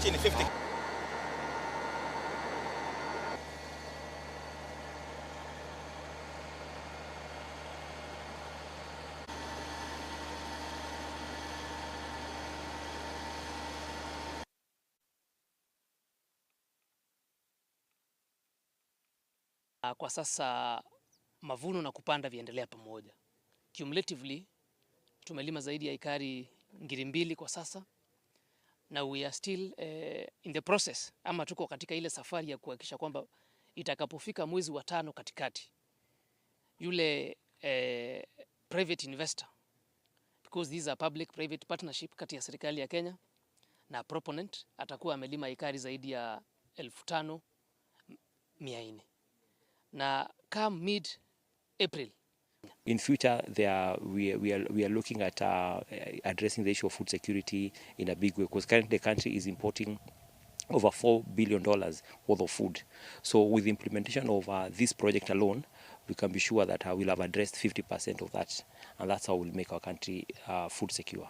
chini 50. Kwa sasa mavuno na kupanda viendelea pamoja. Cumulatively tumelima zaidi ya ekari 2,000 kwa sasa, na we are still in the process, ama tuko katika ile safari ya kuhakikisha kwamba itakapofika mwezi wa 5 katikati, yule private investor, because these are public private partnership kati ya serikali ya Kenya na proponent, atakuwa amelima ekari zaidi ya 5,400. Na come mid-April. In future, we are looking at addressing the issue of food security in a big way, because currently the country is importing over $4 billion worth of food. So with the implementation of this project alone, we can be sure that we'll have addressed 50% of that, and that's how we'll make our country food secure.